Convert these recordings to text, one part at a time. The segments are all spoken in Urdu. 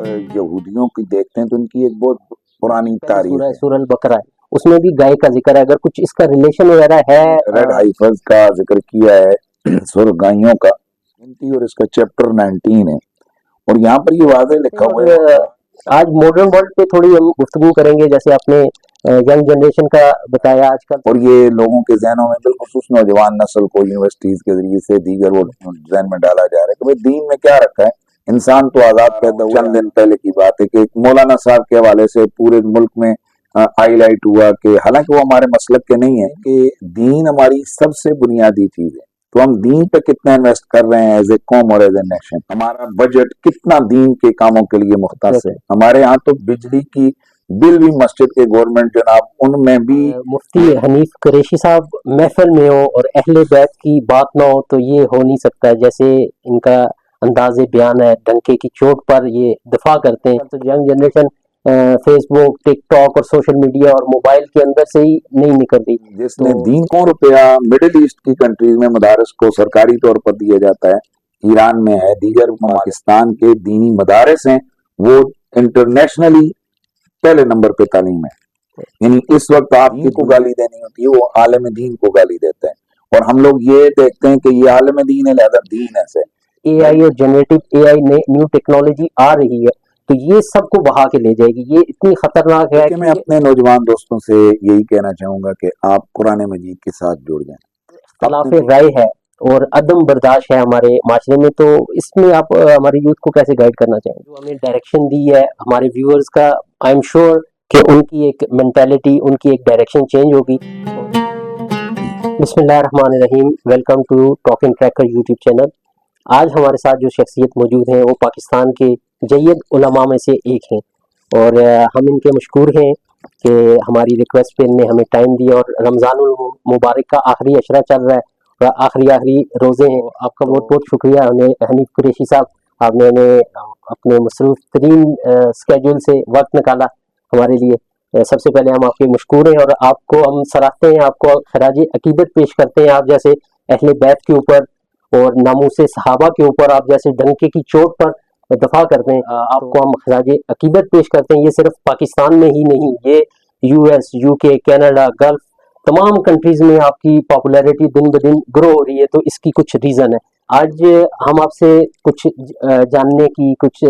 یہودیوں کی دیکھتے ہیں تو ان کی ایک بہت پرانی تاریخ ہے. سورہ البقرہ ہے، اس میں بھی گائے کا ذکر ہے. اگر کچھ اس کا ریلیشن وغیرہ ہے، ریڈ ہائیفز کا ذکر کیا ہے، سر گائیوں کا، اور اس کا چیپٹر 19 ہے، اور یہاں پر یہ واضح لکھا ہوا ہے. آج ماڈرن ورلڈ پہ تھوڑی ہم گفتگو کریں گے، جیسے آپ نے ینگ جنریشن کا بتایا آج کل، اور یہ لوگوں کے ذہنوں میں بالخصوص نوجوان نسل کو یونیورسٹیز کے ذریعے سے دیگر وہ ذہن میں ڈالا جا رہا ہے کہ بھئی دین میں کیا رکھا ہے. انسان تو آزاد پیدا ہوا. چند دن پہلے کی بات ہے کہ مولانا صاحب کے حوالے سے پورے ملک میں ہائی لائٹ ہوا کہ حالانکہ وہ ہمارے مسلک کے نہیں ہیں کہ دین ہماری سب سے بنیادی چیز ہے، تو ہم دین پہ کتنا انویسٹ کر رہے ہیں ایز اے قوم اور ایز اے نیشن. ہمارا بجٹ کتنا دین کے کاموں کے لیے مختص ہے. ہمارے ہاں تو بجلی کی بل بھی مسجد کے گورنمنٹ جناب ان میں بھی مفتی حنیف قریشی صاحب محفل میں ہو اور اہل بیت کی بات نہ ہو تو یہ ہو نہیں سکتا ہے. جیسے ان کا انداز بیان ہے، ڈنکے کی چوٹ پر یہ دفاع کرتے ہیں. تو ینگ جنریشن فیس بک، ٹک ٹاک اور سوشل میڈیا اور موبائل کے اندر سے ہی نہیں نکلتی. جس نے دین کو روپیہ مڈل ایسٹ کی کنٹریز میں مدارس کو سرکاری طور پر دیا جاتا ہے، ایران میں ہے، دیگر پاکستان کے دینی مدارس ہیں، وہ انٹرنیشنلی پہلے نمبر پہ تعلیم ہے. یعنی اس وقت آپ کی کو گالی دینی ہوتی ہے، وہ عالم دین کو گالی دیتے ہیں، اور ہم لوگ یہ دیکھتے ہیں کہ یہ عالم دین ہے لہذا دین ایسے. اے آئی اور generative A I new technology آ رہی ہے تو یہ سب کو بہا کے لے جائے گی. یہ اتنی خطرناک ہے کہ میں اپنے نوجوان دوستوں سے یہی کہنا چاہوں گا کہ آپ قرآن مجید کے ساتھ جڑ جائیں. اختلاف رائے ہے اور عدم برداشت ہے ہمارے معاشرے میں، تو اس میں آپ ہمارے یوتھ کو کیسے گائیڈ کرنا چاہیں گے؟ جو ہمیں ڈائریکشن دی ہے ہمارے ویورز کا، آئی ایم شیور کہ ان کی ایک مینٹیلٹی، ان کی ایک ڈائریکشن چینج ہوگی. بسم اللہ الرحمن الرحیم. Welcome to talking tracker YouTube channel. آج ہمارے ساتھ جو شخصیت موجود ہیں وہ پاکستان کے جید علماء میں سے ایک ہیں، اور ہم ان کے مشکور ہیں کہ ہماری ریکویسٹ پہ انہیں ہمیں ٹائم دیا، اور رمضان المبارک کا آخری عشرہ چل رہا ہے اور آخری روزے ہیں. آپ کا بہت بہت شکریہ ہمیں حنیف قریشی صاحب، آپ نے ہمیں اپنے مصروف ترین اسکیڈول سے وقت نکالا ہمارے لیے. سب سے پہلے ہم آپ کے مشکور ہیں اور آپ کو ہم سراہتے ہیں، آپ کو خراج عقیدت پیش کرتے ہیں. آپ جیسے اہل بیت کے اوپر اور ناموس صحابہ کے اوپر آپ جیسے ڈنکے کی چوٹ پر دفاع کرتے ہیں، آپ کو ہم خراج عقیدت پیش کرتے ہیں. یہ صرف پاکستان میں ہی نہیں، یہ یو ایس، یو کے، کینیڈا، گلف تمام کنٹریز میں آپ کی پاپولیرٹی دن بدن گرو ہو رہی ہے. تو اس کی کچھ ریزن ہے. آج ہم آپ سے کچھ جاننے کی، کچھ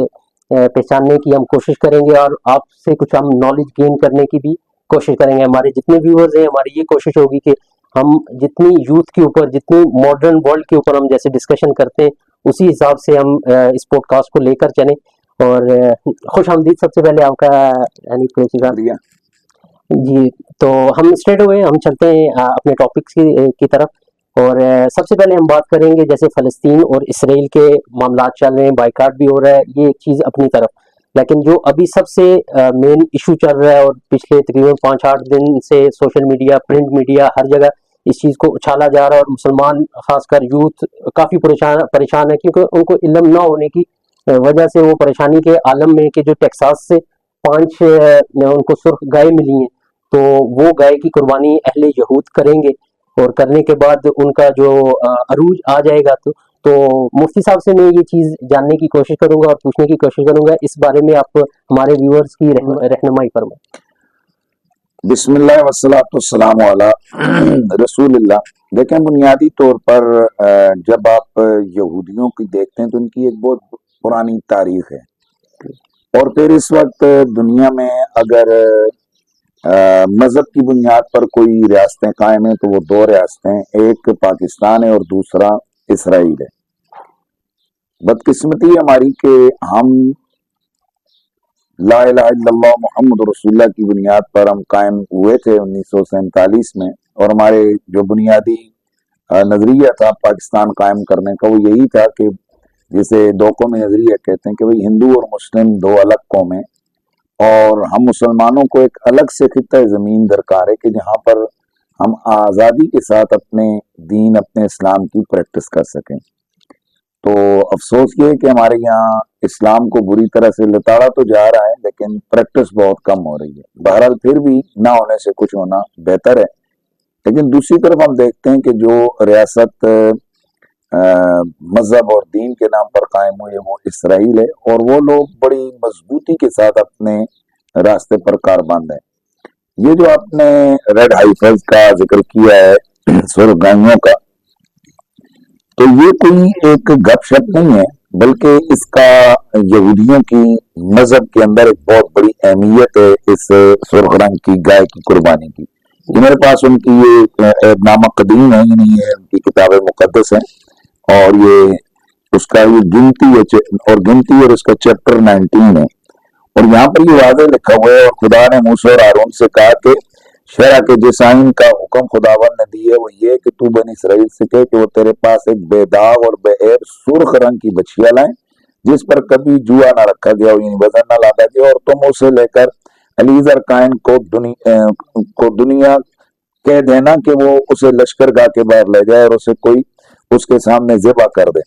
پہچاننے کی ہم کوشش کریں گے، اور آپ سے کچھ ہم نالج گین کرنے کی بھی کوشش کریں گے. ہمارے جتنے ویورز ہیں، ہماری یہ کوشش ہوگی کہ ہم جتنی یوتھ کے اوپر، جتنی ماڈرن ورلڈ کے اوپر ہم جیسے ڈسکشن کرتے ہیں اسی حساب سے ہم اس پوڈ کاسٹ کو لے کر چلیں. اور خوش آمدید سب سے پہلے آپ کا حنیف قریشی صاحب. جی تو ہم اسٹریٹ ہوئے ہم چلتے ہیں اپنے ٹاپکس کی طرف. اور سب سے پہلے ہم بات کریں گے جیسے فلسطین اور اسرائیل کے معاملات چل رہے ہیں، بائیکاٹ بھی ہو رہا ہے، یہ ایک چیز اپنی طرف. لیکن جو ابھی سب سے مین ایشو چل رہا ہے اور پچھلے تقریباً 5-8 دن سے سوشل میڈیا، پرنٹ میڈیا، ہر جگہ اس چیز کو اچھالا جا رہا ہے، اور مسلمان خاص کر یوتھ کافی پریشان ہے، کیونکہ ان کو علم نہ ہونے کی وجہ سے وہ پریشانی کے عالم میں کہ جو ٹیکساس سے 5 ان کو سرخ گائے ملی ہیں، تو وہ گائے کی قربانی اہل یہود کریں گے، اور کرنے کے بعد ان کا جو عروج آ جائے گا. تو مفتی صاحب سے میں یہ چیز جاننے کی کوشش کروں گا اور پوچھنے کی کوشش کروں گا، اس بارے میں آپ ہمارے ویورز کی رہنمائی فرمائیں. بسم اللہ والصلاۃ والسلام علی رسول اللہ. دیکھیں بنیادی طور پر جب آپ یہودیوں کی دیکھتے ہیں تو ان کی ایک بہت پرانی تاریخ ہے، اور پھر اس وقت دنیا میں اگر مذہب کی بنیاد پر کوئی ریاستیں قائم ہیں تو وہ 2 ریاستیں، ایک پاکستان ہے اور دوسرا اسرائیل ہے. بدقسمتی ہماری کہ ہم لا الہ الا اللہ محمد رسول اللہ کی بنیاد پر ہم قائم ہوئے تھے 1947 میں، اور ہمارے جو بنیادی نظریہ تھا پاکستان قائم کرنے کا وہ یہی تھا کہ جسے 2 قومی نظریہ کہتے ہیں کہ بھئی ہندو اور مسلم 2 الگ قومیں، اور ہم مسلمانوں کو ایک الگ سے خطہ زمین درکار ہے کہ جہاں پر ہم آزادی کے ساتھ اپنے دین، اپنے اسلام کی پریکٹس کر سکیں. تو افسوس یہ ہے کہ ہمارے یہاں اسلام کو بری طرح سے لتاڑا تو جا رہا ہے لیکن پریکٹس بہت کم ہو رہی ہے. بہرحال پھر بھی نہ ہونے سے کچھ ہونا بہتر ہے. لیکن دوسری طرف ہم دیکھتے ہیں کہ جو ریاست مذہب اور دین کے نام پر قائم ہوئے وہ اسرائیل ہے، اور وہ لوگ بڑی مضبوطی کے ساتھ اپنے راستے پر کاربند ہیں۔ یہ جو آپ نے ریڈ ہائفز کا ذکر کیا ہے سرگائیوں کا، تو یہ کوئی ایک گپ شپ نہیں ہے، بلکہ اس کا یہودیوں کی مذہب کے اندر ایک بہت بڑی اہمیت ہے اس سرخ رنگ کی گائے کی قربانی کی۔ یہ میرے پاس ان کی یہ نامہ قدیم ہے، یعنی یہ ان کی کتاب مقدس ہے، اور یہ اس کا یہ گنتی ہے، اور گنتی اور اس کا چیپٹر 19 ہے، اور یہاں پر یہ واضح لکھا ہوا ہے، اور خدا نے موسیٰ اور ہارون سے کہا کہ شرع کے جس آئین کا حکم خداوند نے دی ہے وہ یہ کہ تو بنی اسرائیل سے کہے کہ وہ تیرے پاس ایک بے داغ اور بے عیب سرخ رنگ کی بچھیا لائیں جس پر کبھی جوا نہ رکھا گیا ہو، یعنی وزن نہ لادا گیا، اور تم اسے لے کر علیزر کائن کو دنیا کہہ دینا کہ وہ اسے لشکر گاہ کے باہر لے جائے اور اسے کوئی اس کے سامنے ذبح کر دے۔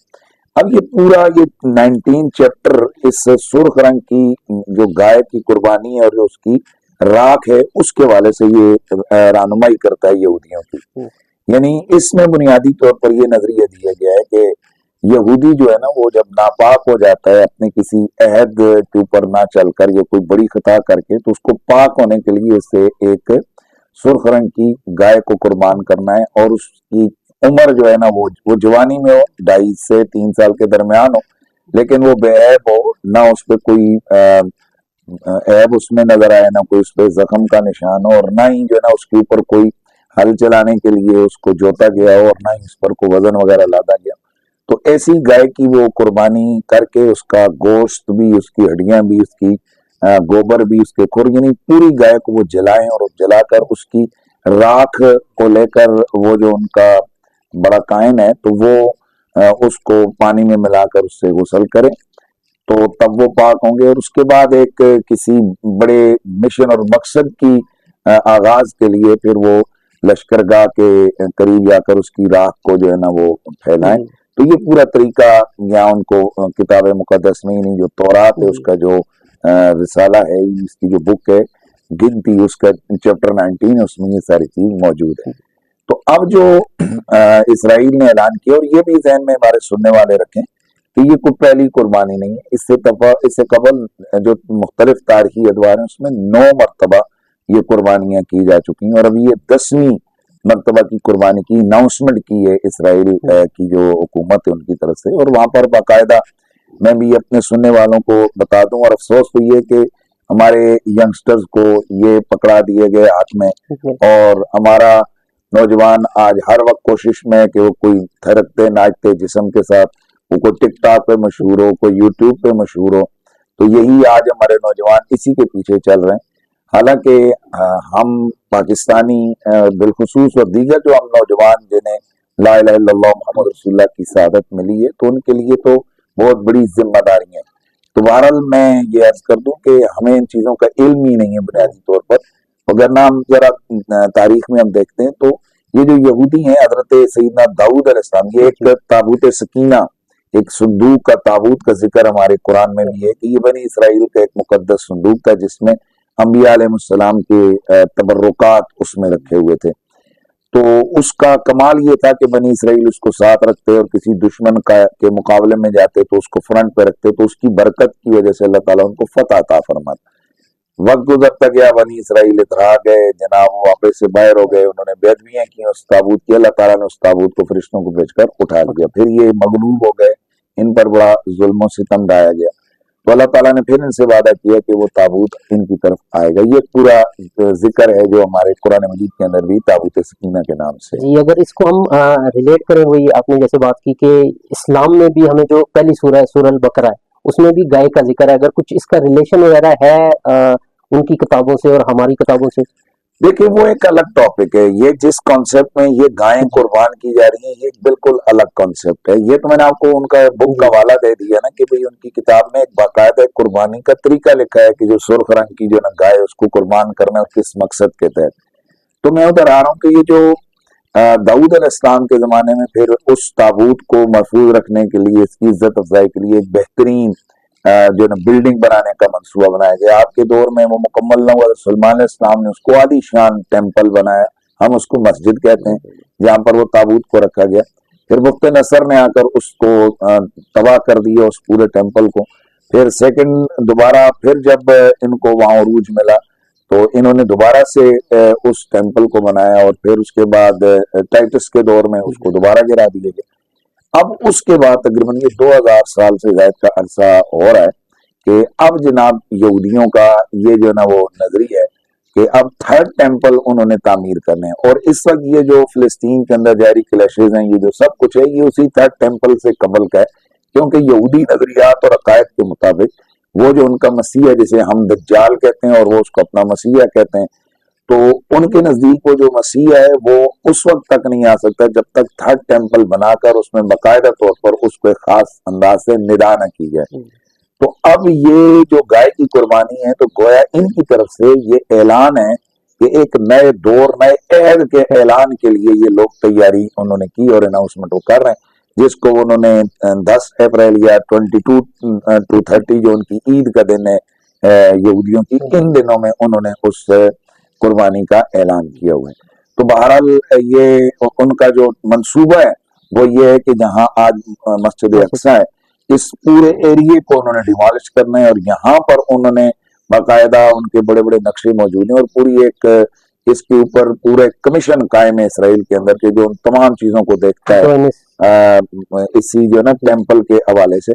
اب یہ پورا یہ 19 چیپٹر اس سرخ رنگ کی جو گائے کی قربانی ہے اور جو اس کی راکھ ہے اس کے والے سے یہ رہنمائی کرتا ہے یہودیوں کی۔ یعنی اس میں بنیادی طور پر یہ نظریہ دیا گیا ہے کہ یہودی جو ہے نا وہ جب ناپاک ہو جاتا ہے اپنے کسی عہد کے اوپر نہ چل کر یا کوئی بڑی خطا کر کے، تو اس کو پاک ہونے کے لیے اسے ایک سرخ رنگ کی گائے کو قربان کرنا ہے، اور اس کی عمر جو ہے نا وہ جوانی میں ہو، 2.5 سے 3 سال کے درمیان ہو، لیکن وہ بے عیب ہو، نہ اس پہ کوئی عیب اس میں نظر آئے، نہ کوئی اس پہ زخم کا نشان ہو، اور نہ ہی جو ہے نا اس کے اوپر کوئی ہل چلانے کے لیے اس کو جوتا گیا ہو، اور نہ ہی اس پر کوئی وزن وغیرہ لادا گیا۔ تو ایسی گائے کی وہ قربانی کر کے اس کا گوشت بھی، اس کی ہڈیاں بھی، اس کی گوبر بھی، اس کے کھر، یعنی پوری گائے کو وہ جلائیں، اور جلا کر اس کی راکھ کو لے کر وہ جو ان کا بڑا کائن ہے تو وہ اس کو پانی میں ملا کر اس سے غسل کرے، تو تب وہ پاک ہوں گے۔ اور اس کے بعد ایک کسی بڑے مشن اور مقصد کی آغاز کے لیے پھر وہ لشکر گاہ کے قریب جا کر اس کی راکھ کو جو ہے نا وہ پھیلائیں۔ تو یہ پورا طریقہ یہاں ان کو کتاب مقدس میں، یعنی جو تورات ہے اس کا جو رسالہ ہے، اس کی جو بک ہے گنتی، اس کا چیپٹر 19 اس میں یہ ساری چیز موجود ہے۔ تو اب جو اسرائیل نے اعلان کیا، اور یہ بھی ذہن میں ہمارے سننے والے رکھیں کہ یہ کوئی پہلی قربانی نہیں ہے، اس سے قبل جو مختلف تاریخی ادوار ہیں اس میں 9 مرتبہ یہ قربانیاں کی جا چکی ہیں، اور اب یہ 10ویں مرتبہ کی قربانی کی اناؤنسمنٹ کی ہے اسرائیل کی جو حکومت ہے ان کی طرف سے، اور وہاں پر باقاعدہ میں بھی اپنے سننے والوں کو بتا دوں، اور افسوس تو یہ کہ ہمارے ینگسٹرز کو یہ پکڑا دیے گئے ہاتھ میں، اور ہمارا نوجوان آج ہر وقت کوشش میں ہے کہ وہ کوئی تھرکتے ناچتے جسم کے ساتھ، وہ کوئی ٹک ٹاک پہ مشہور ہو، کوئی یوٹیوب پہ مشہور ہو، تو یہی آج ہمارے نوجوان اسی کے پیچھے چل رہے ہیں۔ حالانکہ ہم پاکستانی بالخصوص اور دیگر جو ہم نوجوان جنہیں لا الہ الا اللہ محمد رسول اللہ کی سعادت ملی ہے، تو ان کے لیے تو بہت بڑی ذمہ داری ہے۔ تو بہرحال میں یہ عرض کر دوں کہ ہمیں ان چیزوں کا علم ہی نہیں ہے بنیادی طور پر، اگر نہ ہم ذرا تاریخ میں ہم دیکھتے ہیں تو یہ جو یہودی ہیں، حضرت سیدنا داؤد علیہ السلام، یہ ایک تابوت سکینہ، ایک صندوق کا تابوت کا ذکر ہمارے قرآن میں بھی ہے کہ یہ بنی اسرائیل کا ایک مقدس صندوق تھا جس میں انبیاء علیہ السلام کے تبرکات اس میں رکھے ہوئے تھے۔ تو اس کا کمال یہ تھا کہ بنی اسرائیل اس کو ساتھ رکھتے، اور کسی دشمن کے مقابلے میں جاتے تو اس کو فرنٹ پہ رکھتے، تو اس کی برکت کی وجہ سے اللہ تعالیٰ ان کو فتح عطا فرماتا۔ وقت گزرتا گیا، بنی اسرائیل اترا گئے جناب، وہ واپس سے باہر ہو گئے، انہوں نے بیدویاں کی اس تابوت کی، اللہ تعالیٰ نے اس تابوت کو فرشتوں کو بھیج کر اٹھا لیا، پھر یہ مغلوب ہو گئے، ان پر بڑا ظلم و ستم ڈھایا گیا، تو اللہ تعالیٰ نے پھر ان سے وعدہ کیا کہ وہ تابوت ان کی طرف آئے گا۔ یہ پورا ذکر ہے جو ہمارے قرآن مجید کے اندر بھی تابوت سکینہ کے نام سے۔ جی، اگر اس کو ہم ریلیٹ کریں، وہی آپ نے جیسے بات کی کہ اسلام میں بھی ہمیں جو پہلی سورہ ہے سورہ البقرہ ہے، اس میں بھی گائے کا ذکر ہے، اگر کچھ اس کا ریلیشن وغیرہ ہے ان کی کتابوں سے اور ہماری کتابوں سے؟ دیکھیں وہ ایک الگ ٹاپک ہے، یہ جس کانسیپٹ میں یہ گائیں قربان کی جا رہی ہیں یہ بالکل الگ کانسیپٹ ہے۔ یہ تو میں نے آپ کو ان کا بک کا حوالہ دے دیا نا کہ ان کی کتاب میں ایک باقاعدہ قربانی کا طریقہ لکھا ہے کہ جو سرخ رنگ کی جو نا گائے اس کو قربان کرنا کس مقصد کے تحت۔ تو میں ادھر آ رہا ہوں کہ یہ جو داؤد علیہ السلام کے زمانے میں پھر اس تابوت کو محفوظ رکھنے کے لیے، اس کی عزت افزائی کے لیے ایک بہترین جو نا بلڈنگ بنانے کا منصوبہ بنایا گیا۔ آپ کے دور میں وہ مکمل نہ ہوا، سلمان علیہ السلام نے اس کو عالی شان ٹیمپل بنایا، ہم اس کو مسجد کہتے ہیں، جہاں پر وہ تابوت کو رکھا گیا۔ پھر بخت نصر نے آ کر اس کو تباہ کر دیا اس پورے ٹیمپل کو. پھر سیکنڈ دوبارہ پھر جب ان کو وہاں عروج ملا تو انہوں نے دوبارہ سے اس ٹیمپل کو بنایا, اور پھر اس کے بعد ٹائٹس کے دور میں اس کو دوبارہ گرا دیا گیا. اب اس کے بعد تقریباً یہ 2000 سال سے زائد کا عرصہ ہو رہا ہے کہ اب جناب یہودیوں کا یہ جو نا وہ نظریہ ہے کہ اب تھرڈ ٹیمپل انہوں نے تعمیر کرنے ہیں. اور اس وقت یہ جو فلسطین کے اندر جاری کلیشز ہیں, یہ جو سب کچھ ہے, یہ اسی تھرڈ ٹیمپل سے قبل کا ہے, کیونکہ یہودی نظریات اور عقائد کے مطابق وہ جو ان کا مسیح ہے جسے ہم دجال کہتے ہیں اور وہ اس کو اپنا مسیح کہتے ہیں, تو ان کے نزدیک وہ جو مسیح ہے وہ اس وقت تک نہیں آ سکتا جب تک تھرڈ ٹیمپل بنا کر اس میں باقاعدہ طور پر اس کو ایک خاص انداز سے ندا نہ کی جائے. تو اب یہ جو گائے کی قربانی ہے تو گویا ان کی طرف سے یہ اعلان ہے کہ ایک نئے دور, نئے عہد کے اعلان کے لیے یہ لوگ تیاری انہوں نے کی اور اناؤنسمنٹ وہ کر رہے ہیں, جس کو انہوں نے 10 اپریل یا 22 جو ان کی عید کا دن ہے یہودیوں کی, ان دنوں میں انہوں نے اس قربانی کا اعلان کیا ہوا ہے. تو بہرحال یہ ان کا جو منصوبہ ہے وہ یہ ہے کہ جہاں آج مسجد اقصی ہے اس پورے ایریے کو انہوں نے ڈیمالش کرنا ہے, اور یہاں پر انہوں نے باقاعدہ ان کے بڑے بڑے نقشے موجود ہیں اور پوری ایک اس کے اوپر پورے کمیشن قائم ہے اسرائیل کے اندر کہ جو ان تمام چیزوں کو دیکھتا ہے اسی جو نا ٹیمپل کے حوالے سے.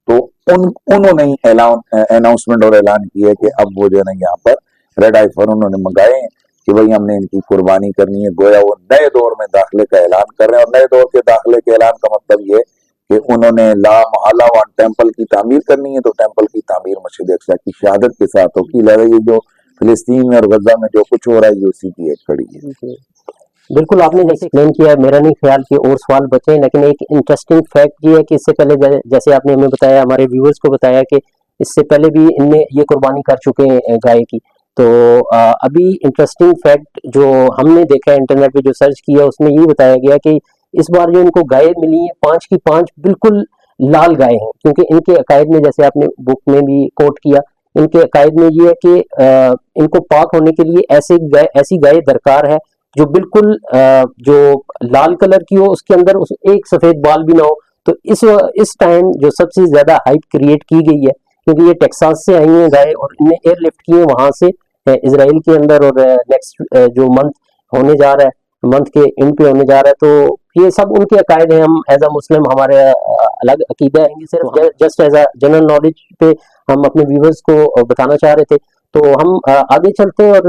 تو انہوں نے اناؤنسمنٹ اور اعلان کیا ہے کہ اب وہ جو ہے نا یہاں پر ریڈ آئیفر انہوں نے منگائے ہیں کہ بھئی ہم نے ان کی قربانی کرنی ہے. گویا وہ نئے دور میں داخلے کا اعلان کر رہے ہیں, اور نئے دور کے داخلے کے اعلان کا مطلب یہ کہ انہوں نے لا محالہ وہاں ٹیمپل کی تعمیر کرنی ہے, تو ٹیمپل کی تعمیر مسجد اقصی کی شہادت کے ساتھ ہوگی. لہذا یہ جو فلسطین میں اور غزہ میں جو کچھ ہو رہا ہے یہ اسی کی ایک کڑی ہے. بالکل آپ نے جیسے ایکسپلین کیا ہے, میرا نہیں خیال کہ اور سوال بچے ہیں, لیکن ایک انٹرسٹنگ فیکٹ یہ ہے کہ اس سے پہلے جیسے آپ نے ہمیں بتایا, ہمارے ویورز کو بتایا کہ اس سے پہلے بھی ان نے یہ قربانی کر چکے ہیں گائے کی. تو ابھی انٹرسٹنگ فیکٹ جو ہم نے دیکھا ہے انٹرنیٹ پہ جو سرچ کیا اس میں یہ بتایا گیا کہ اس بار جو ان کو گائے ملی ہیں 5 کی 5 بالکل لال گائے ہیں, کیونکہ ان کے عقائد میں جیسے آپ نے بک میں بھی کوٹ کیا, ان کے عقائد میں یہ ہے کہ ان کو پاک ہونے کے لیے ایسی گائے درکار ہے جو بالکل جو لال کلر کی ہو, اس کے اندر ایک سفید بال بھی نہ ہو. تو اس ٹائم جو سب سے زیادہ ہائپ کریٹ کی گئی ہے, کیونکہ یہ ٹیکساس سے آئی ہیں گائے اور انہیں ایئر لفٹ کیے وہاں سے اسرائیل کے اندر, اور نیکسٹ جو منتھ ہونے جا رہا ہے, منتھ کے اینڈ پہ ہونے جا رہا ہے. تو یہ سب ان کے عقائد ہیں. ہم ایز اے مسلم ہمارے الگ عقیدہ ہے, صرف just as a general knowledge پہ ہم اپنے ویورز کو بتانا چاہ رہے تھے. تو ہم آگے چلتے ہیں اور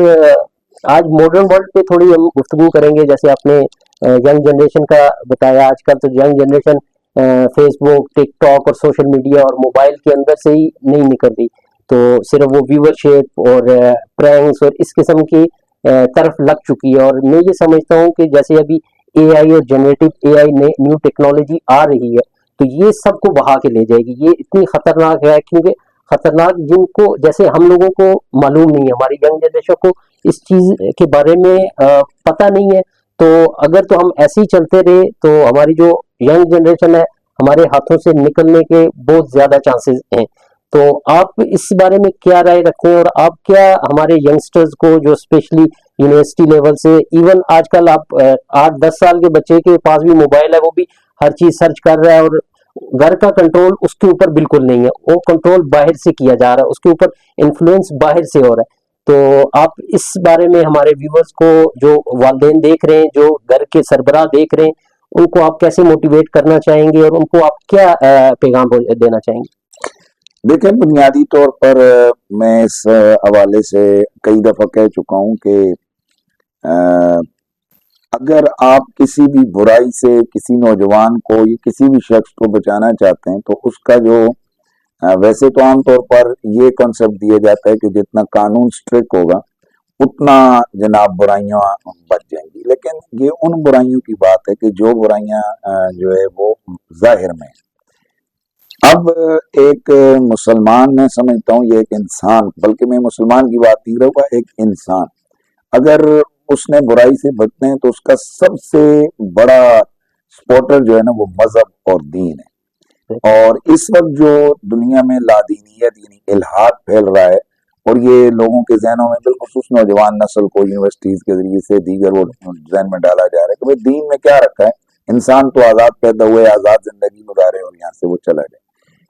آج ماڈرن ورلڈ پہ تھوڑی ہم گفتگو کریں گے. جیسے آپ نے ینگ جنریشن کا بتایا, آج کل تو ینگ جنریشن فیس بک, ٹک ٹاک اور سوشل میڈیا اور موبائل کے اندر سے ہی نہیں نکلتی, تو صرف وہ ویور شپ اور پرینکس اور اس قسم کی طرف لگ چکی ہے. اور میں یہ سمجھتا ہوں کہ جیسے ابھی اے آئی اور generative A I new technology آ رہی ہے تو یہ سب کو بہا کے لے جائے گی. یہ اتنی خطرناک ہے, کیونکہ خطرناک جن کو جیسے ہم لوگوں کو معلوم نہیں ہے, ہماری ینگ جنریشن کو اس چیز کے بارے میں پتہ نہیں ہے. تو اگر تو ہم ایسے ہی چلتے رہے تو ہماری جو ینگ جنریشن ہے ہمارے ہاتھوں سے نکلنے کے بہت زیادہ چانسز ہیں. تو آپ اس بارے میں کیا رائے رکھتے ہیں, اور آپ کیا ہمارے ینگسٹرز کو جو اسپیشلی یونیورسٹی لیول سے, ایون آج کل آپ 8-10 سال کے بچے کے پاس بھی موبائل ہے, وہ بھی ہر چیز سرچ کر رہا ہے, اور گھر کا کنٹرول اس کے اوپر بالکل نہیں ہے, وہ کنٹرول باہر سے کیا جا رہا ہے, اس کے اوپر انفلوئنس باہر سے ہو رہا ہے. تو آپ اس بارے میں ہمارے ویورز کو, جو والدین دیکھ رہے ہیں, جو گھر کے سربراہ دیکھ رہے ہیں, ان کو آپ کیسے موٹیویٹ کرنا چاہیں گے, اور ان کو آپ کیا پیغام دینا چاہیں گے؟ دیکھیں, بنیادی طور پر میں اس حوالے سے کئی دفعہ کہہ چکا ہوں کہ اگر آپ کسی بھی برائی سے کسی نوجوان کو یا کسی بھی شخص کو بچانا چاہتے ہیں تو اس کا جو ویسے تو عام طور پر یہ کنسپٹ دیا جاتا ہے کہ جتنا قانون سٹرک ہوگا اتنا جناب برائیاں بچ جائیں گی, لیکن یہ ان برائیوں کی بات ہے کہ جو برائیاں جو ہے وہ ظاہر میں. اب ایک مسلمان, میں سمجھتا ہوں یہ ایک انسان, بلکہ میں مسلمان کی بات نہیں رہوں گا, ایک انسان اگر اس نے برائی سے بچنا ہے تو اس کا سب سے بڑا سپورٹر جو ہے نا وہ مذہب اور دین ہے. اور اس وقت جو دنیا میں لادینیت یعنی الحاد پھیل رہا ہے, اور یہ لوگوں کے ذہنوں میں بالخصوص نوجوان نسل کو یونیورسٹیز کے ذریعے سے دیگر وہ ذہن میں ڈالا جا رہا ہے کہ بھئی دین میں کیا رکھا ہے, انسان تو آزاد پیدا ہوئے، آزاد زندگی گزارے اور یہاں سے وہ چلا جائے.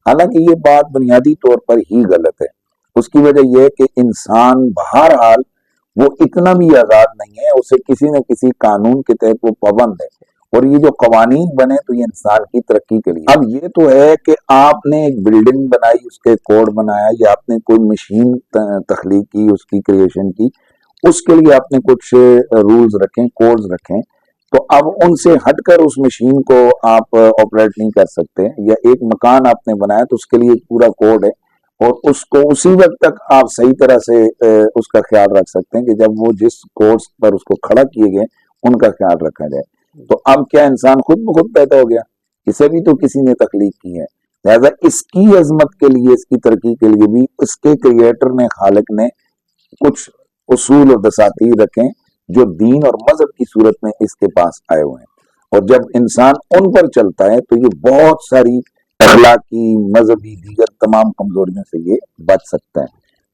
حالانکہ یہ بات بنیادی طور پر ہی غلط ہے. اس کی وجہ یہ ہے کہ انسان بہرحال وہ اتنا بھی آزاد نہیں ہے، اسے کسی نہ کسی قانون کے تحت وہ پابند ہے، اور یہ جو قوانین بنے تو یہ انسان کی ترقی کے لیے. اب یہ تو ہے کہ آپ نے ایک بلڈنگ بنائی، اس کے کوڈ بنایا، یا آپ نے کوئی مشین تخلیق کی، اس کی کریشن کی، اس کے لیے آپ نے کچھ رولز رکھیں، کوڈز رکھیں، تو اب ان سے ہٹ کر اس مشین کو آپ آپریٹ نہیں کر سکتے. یا ایک مکان آپ نے بنایا تو اس کے لیے ایک پورا کوڈ ہے، اور اس کو اسی وقت تک آپ صحیح طرح سے اس کا خیال رکھ سکتے ہیں کہ جب وہ جس کوڈ پر اس کو کھڑا کیے گئے ان کا خیال رکھا جائے. تو اب کیا انسان خود بخود پیدا ہو گیا؟ اسے بھی تو کسی نے تخلیق کی ہے. لہذا اس کی عظمت کے لیے، اس کی ترقی کے لیے بھی اس کے کریٹر نے، خالق نے کچھ اصول اور دساتیر رکھیں جو دین اور مذہب کی صورت میں اس کے پاس آئے ہوئے ہیں. اور جب انسان ان پر چلتا ہے تو یہ بہت ساری اخلاقی، مذہبی، دیگر تمام کمزوریوں سے یہ بچ سکتا ہے.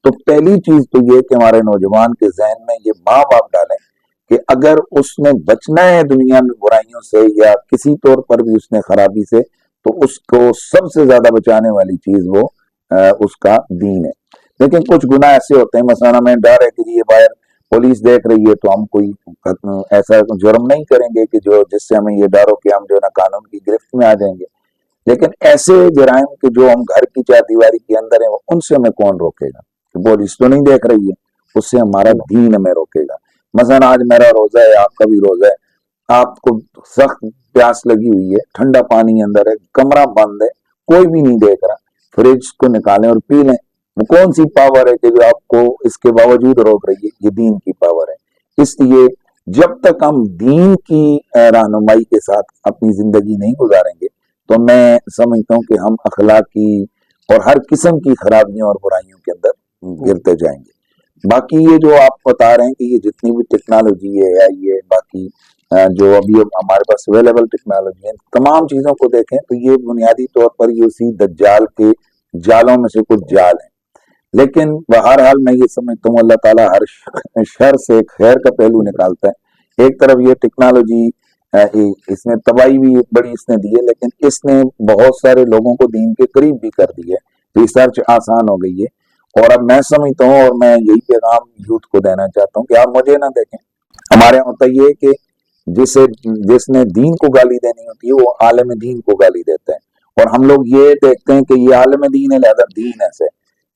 تو پہلی چیز تو یہ کہ ہمارے نوجوان کے ذہن میں یہ ماں باپ ڈالیں کہ اگر اس نے بچنا ہے دنیا میں برائیوں سے یا کسی طور پر بھی اس نے خرابی سے، تو اس کو سب سے زیادہ بچانے والی چیز وہ اس کا دین ہے. لیکن کچھ گناہ ایسے ہوتے ہیں، مثلا ہمیں ڈر ہے کہ یہ باہر پولیس دیکھ رہی ہے تو ہم کوئی ایسا جرم نہیں کریں گے کہ جس سے ہمیں یہ ڈر ہو کہ ہم جو ہے نا قانون کی گرفت میں آ جائیں گے. لیکن ایسے جرائم کے جو ہم گھر کی چار دیواری کے اندر ہیں ان سے ہمیں کون روکے گا؟ پولیس تو نہیں دیکھ رہی ہے، اس سے ہمارا دین ہمیں روکے گا. مثلا آج میرا روزہ ہے، آپ کا بھی روزہ ہے، آپ کو سخت پیاس لگی ہوئی ہے، ٹھنڈا پانی اندر ہے، کمرہ بند ہے، کوئی بھی نہیں دیکھ رہا، فریج کو نکالیں اور پی لیں. وہ کون سی پاور ہے کہ جو آپ کو اس کے باوجود روک رہی ہے؟ یہ دین کی پاور ہے. اس لیے جب تک ہم دین کی رہنمائی کے ساتھ اپنی زندگی نہیں گزاریں گے تو میں سمجھتا ہوں کہ ہم اخلاقی اور ہر قسم کی خرابیوں اور برائیوں کے اندر گرتے جائیں گے. باقی یہ جو آپ بتا رہے ہیں کہ یہ جتنی بھی ٹیکنالوجی ہے، یہ باقی جو ابھی ہمارے پاس اویلیبل ٹیکنالوجی ہے، تمام چیزوں کو دیکھیں تو یہ بنیادی طور پر یہ اسی دجال کے جالوں میں سے کچھ جال ہیں. لیکن بہرحال میں یہ سمجھتا ہوں اللہ تعالیٰ ہر شر سے خیر کا پہلو نکالتا ہے. ایک طرف یہ ٹیکنالوجی اس میں تباہی بھی بڑی اس نے دی ہے، لیکن اس نے بہت سارے لوگوں کو دین کے قریب بھی کر دی ہے، ریسرچ آسان ہو گئی ہے. اور اب میں سمجھتا ہوں، اور میں یہی پیغام یوتھ کو دینا چاہتا ہوں کہ آپ مجھے نہ دیکھیں. ہمارے یہاں ہوتا یہ کہ جس نے دین کو گالی دینی ہوتی ہے وہ عالم دین کو گالی دیتا ہے، اور ہم لوگ یہ دیکھتے ہیں کہ یہ عالم دین ہے لہذا دین ایسے.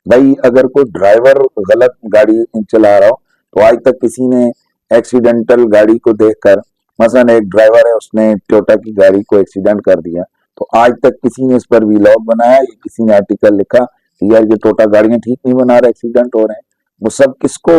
بھائی اگر کوئی ڈرائیور غلط گاڑی چلا رہا ہو تو آج تک کسی نے ایکسیڈنٹل گاڑی کو دیکھ کر، مثلا ایک ڈرائیور ہے اس نے ٹویوٹا کی گاڑی کو ایکسیڈنٹ کر دیا، تو آج تک کسی نے اس پر ویلاگ بنایا یا کسی نے آرٹیکل لکھا کہ یار یہ ٹوٹا گاڑیاں ٹھیک نہیں بنا رہا، ایکسیڈنٹ ہو رہے ہیں. وہ سب کس کو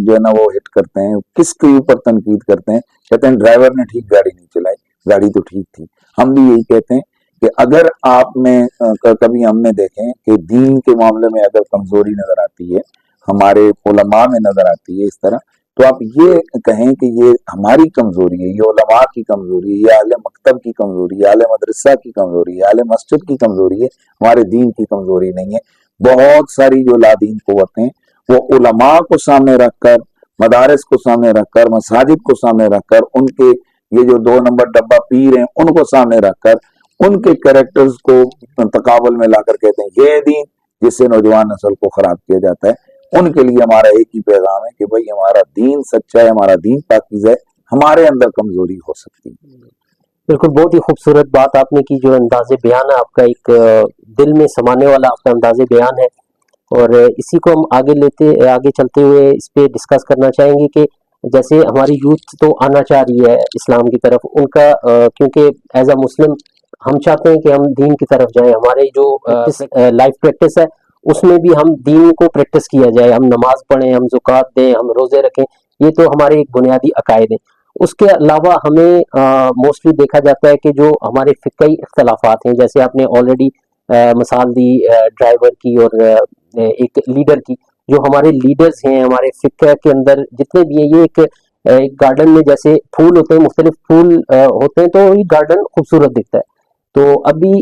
جو ہے نا وہ ہٹ کرتے ہیں، کس کے اوپر تنقید کرتے ہیں؟ کہتے ہیں ڈرائیور نے ٹھیک گاڑی نہیں چلائی، گاڑی تو ٹھیک تھی. ہم بھی یہی کہتے ہیں کہ اگر آپ میں کبھی ہم نے دیکھیں کہ دین کے معاملے میں اگر کمزوری نظر آتی ہے، ہمارے علماء میں نظر آتی ہے اس طرح، تو آپ یہ کہیں کہ یہ ہماری کمزوری ہے، یہ علماء کی کمزوری ہے، یہ اہل مکتب کی کمزوری ہے، اہل مدرسہ کی کمزوری ہے، اہل مسجد کی کمزوری ہے، ہمارے دین کی کمزوری نہیں ہے. بہت ساری جو لادین قوتیں وہ علماء کو سامنے رکھ کر، مدارس کو سامنے رکھ کر، مساجد کو سامنے رکھ کر، ان کے یہ جو 2 نمبر ڈبہ پیر ہیں ان کو سامنے رکھ کر ان کے کریکٹرز کو تقابل میں لا کر کہتے ہیں یہ دین جس سے نوجوان نسل کو خراب کیا جاتا ہے. ان کے لیے ہمارا ایک ہی پیغام ہے کہ بھئی ہمارا دین سچا ہے، ہمارا دین پاکیزہ ہے، ہمارے اندر کمزوری ہو سکتی ہے. بالکل، بہت ہی خوبصورت بات آپ نے کی. جو انداز بیان ہے آپ کا، ایک دل میں سمانے والا آپ کا انداز بیان ہے، اور اسی کو ہم آگے چلتے ہوئے اس پہ ڈسکس کرنا چاہیں گے کہ جیسے ہماری یوتھ تو آنا چاہ رہی ہے اسلام کی طرف، ان کا کیونکہ ایز اے مسلم ہم چاہتے ہیں کہ ہم دین کی طرف جائیں. ہمارے جو لائف پریکٹس ہے اس میں بھی ہم دین کو پریکٹس کیا جائے، ہم نماز پڑھیں، ہم زکوٰۃ دیں، ہم روزے رکھیں. یہ تو ہمارے ایک بنیادی عقائد ہیں. اس کے علاوہ ہمیں موسٹلی دیکھا جاتا ہے کہ جو ہمارے فقہی اختلافات ہیں، جیسے آپ نے آلریڈی مثال دی ڈرائیور کی اور ایک لیڈر کی. جو ہمارے لیڈرز ہیں ہمارے فقہ کے اندر جتنے بھی ہیں، یہ ایک گارڈن میں جیسے پھول ہوتے ہیں، مختلف پھول ہوتے ہیں، تو یہ گارڈن خوبصورت دکھتا ہے. تو ابھی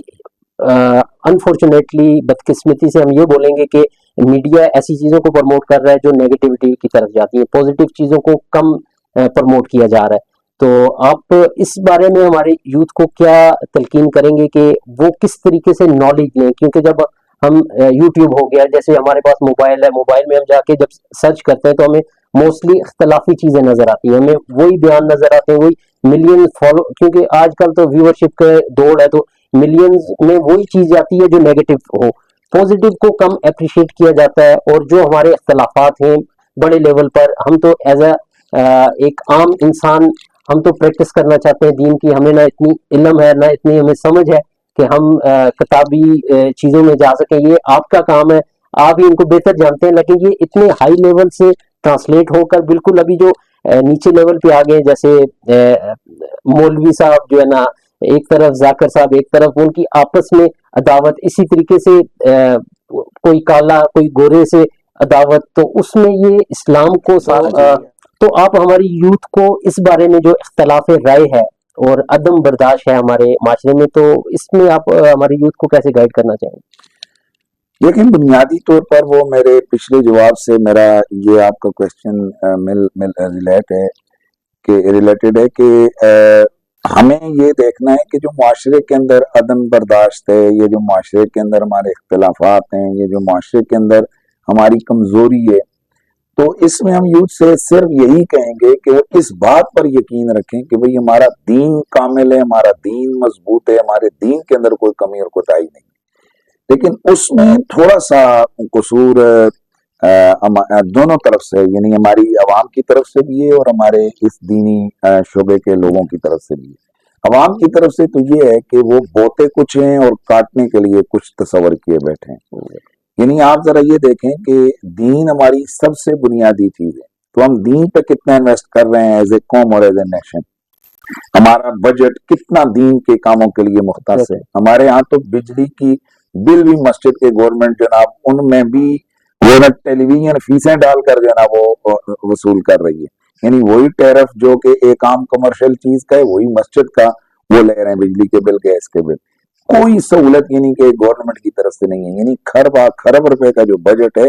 انفارچونیٹلی، بدقسمتی سے ہم یہ بولیں گے کہ میڈیا ایسی چیزوں کو پروموٹ کر رہا ہے جو نیگیٹیوٹی کی طرف جاتی ہیں، پازیٹیو چیزوں کو کم پروموٹ کیا جا رہا ہے. تو آپ اس بارے میں ہمارے یوتھ کو کیا تلقین کریں گے کہ وہ کس طریقے سے نالج لیں؟ کیونکہ جب ہم یوٹیوب ہو گیا، جیسے ہمارے پاس موبائل ہے، موبائل میں ہم جا کے جب سرچ کرتے ہیں تو ہمیں موسٹلی اختلافی چیزیں نظر آتی ہیں، ہمیں وہی بیان نظر آتے ہیں، وہی ملین فالو، کیونکہ آج کل تو ویورشپ کا دوڑ ہے، تو ملینز میں وہی چیز آتی ہے جو نیگیٹو ہو، پازیٹو کو کم اپریشیٹ کیا جاتا ہے، اور جو ہمارے اختلافات ہیں بڑے لیول پر، ہم تو ایز اے ایک عام انسان ہم تو پریکٹس کرنا چاہتے ہیں دین کی، ہمیں نہ اتنی علم ہے نہ اتنی ہمیں سمجھ ہے کہ ہم کتابی چیزوں میں جا سکیں، یہ آپ کا کام ہے، آپ ہی ان کو بہتر جانتے ہیں، لیکن یہ اتنے ہائی لیول سے ٹرانسلیٹ ہو کر بالکل ابھی جو نیچے لیول پہ آگے، جیسے مولوی صاحب جو ہے نا ایک طرف، ذاکر صاحب ایک طرف، ان کی آپس میں عداوت، اسی طریقے سے کوئی کالا کوئی گورے سے عداوت، تو اس میں یہ اسلام کو تو آپ ہماری یوتھ کو اس بارے میں جو اختلاف رائے ہے اور عدم برداشت ہے ہمارے معاشرے میں، تو اس میں آپ ہماری یوتھ کو کیسے گائیڈ کرنا چاہیں گے؟ لیکن بنیادی طور پر وہ میرے پچھلے جواب سے میرا یہ آپ کا کوشچن ریلیٹڈ ہے کہ ہمیں یہ دیکھنا ہے کہ جو معاشرے کے اندر عدم برداشت ہے، یہ جو معاشرے کے اندر ہمارے اختلافات ہیں، یہ جو معاشرے کے اندر ہماری کمزوری ہے، تو اس میں ہم یوتھ سے صرف یہی کہیں گے کہ وہ اس بات پر یقین رکھیں کہ بھئی ہمارا دین کامل ہے، ہمارا دین مضبوط ہے، ہمارے دین کے اندر کوئی کمی اور کوتاہی نہیں، لیکن اس میں تھوڑا سا قصور دونوں طرف سے، یعنی ہماری عوام کی طرف سے بھی ہے اور ہمارے اس دینی شعبے کے لوگوں کی طرف سے بھی ہے۔ عوام کی طرف سے تو یہ ہے کہ وہ بوتے کچھ ہیں اور کاٹنے کے لیے کچھ تصور کیے بیٹھے ہیں۔ یعنی آپ ذرا یہ دیکھیں کہ دین ہماری سب سے بنیادی چیز ہے، تو ہم دین پہ کتنا انویسٹ کر رہے ہیں ایز اے قوم اور ایز اے نیشن، ہمارا بجٹ کتنا دین کے کاموں کے لیے مختص ہے۔ ہمارے ہاں تو بجلی کی بل بھی مسجد کے گورنمنٹ جناب ان میں بھی وہ ٹیلی ویژن فیسیں ڈال کر جو ہے نا وہ وصول کر رہی ہے، یعنی وہی ٹیرف جو کہ ایک عام کمرشل چیز کا ہے وہی مسجد کا وہ لے رہے ہیں، بجلی کے بل، گیس کے بل، کوئی سہولت یعنی کہ گورنمنٹ کی طرف سے نہیں ہے، یعنی خرب روپے کا جو بجٹ ہے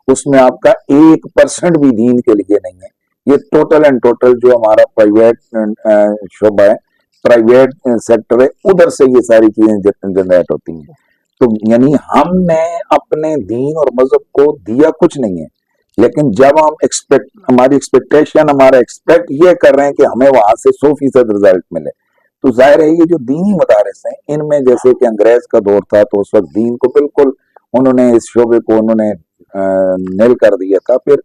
اس میں آپ کا 1% بھی دین کے لیے نہیں ہے۔ یہ ٹوٹل اینڈ ٹوٹل جو ہمارا پرائیویٹ شعبہ ہے، پرائیویٹ سیکٹر ہے، ادھر سے یہ ساری چیزیں جنریٹ ہوتی ہیں۔ تو یعنی ہم نے اپنے دین اور مذہب کو دیا کچھ نہیں ہے، لیکن جب ہم ہماری ایکسپیکٹیشن، ہمارا ایکسپیکٹ یہ کر رہے ہیں کہ ہمیں وہاں سے 100% رزلٹ ملے، تو ظاہر ہے یہ جو دینی مدارس ہیں ان میں جیسے کہ انگریز کا دور تھا تو اس وقت دین کو بالکل انہوں نے اس شعبے کو انہوں نے نیل کر دیا تھا۔ پھر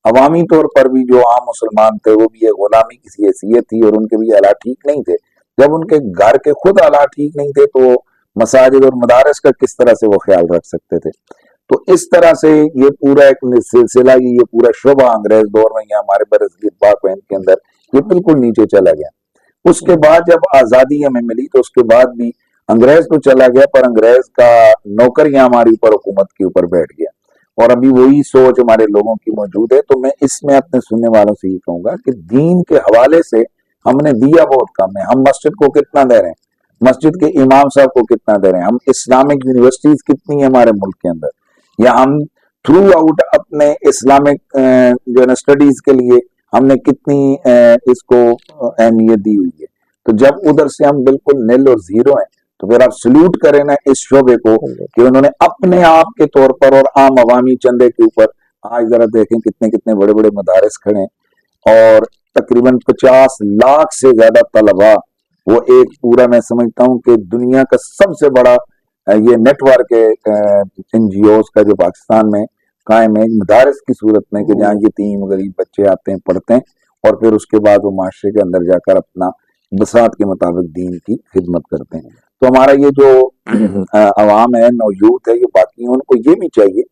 عوامی طور پر بھی جو عام مسلمان تھے وہ بھی یہ غلامی کی حیثیت تھی اور ان کے بھی حالات ٹھیک نہیں تھے، جب ان کے گھر کے خود حالات ٹھیک نہیں تھے تو مساجد اور مدارس کا کس طرح سے وہ خیال رکھ سکتے تھے؟ تو اس طرح سے یہ پورا ایک سلسلہ، یہ پورا شعبہ انگریز دور میں یا ہمارے برصغیر پاک و ہند کے اندر یہ بالکل نیچے چلا گیا۔ اس کے بعد جب آزادی ہمیں ملی تو اس کے بعد بھی انگریز تو چلا گیا، پر انگریز کا نوکر یہاں ہماری اوپر حکومت کے اوپر بیٹھ گیا، اور ابھی وہی سوچ ہمارے لوگوں کی موجود ہے۔ تو میں اس میں اپنے سننے والوں سے یہ کہوں گا کہ دین کے حوالے سے ہم نے دیا بہت کم ہے۔ ہم مسجد کو کتنا دے رہے ہیں، مسجد کے امام صاحب کو کتنا دے رہے ہیں، ہم اسلامک یونیورسٹیز کتنی ہیں ہمارے ملک کے اندر، یا ہم تھرو آؤٹ اپنے اسلامک جو ہے نا اسٹڈیز کے لیے ہم نے کتنی اس کو اہمیت دی ہوئی ہے۔ تو جب ادھر سے ہم بالکل نل اور زیرو ہیں تو پھر آپ سلوٹ کریں نا اس شعبے کو کہ انہوں نے اپنے آپ کے طور پر اور عام عوامی چندے کے اوپر، آج ذرا دیکھیں کتنے کتنے بڑے بڑے مدارس کھڑے ہیں اور تقریباً 50 لاکھ سے زیادہ طلباء، وہ ایک پورا میں سمجھتا ہوں کہ دنیا کا سب سے بڑا یہ نیٹ ورک ہے NGOs کا جو پاکستان میں قائم ہے مدارس کی صورت میں، کہ جہاں یتیم غریب بچے آتے ہیں پڑھتے ہیں اور پھر اس کے بعد وہ معاشرے کے اندر جا کر اپنا بساط کے مطابق دین کی خدمت کرتے ہیں۔ تو ہمارا یہ جو عوام ہے، نو یوتھ ہے، یہ باقی ان کو یہ بھی چاہیے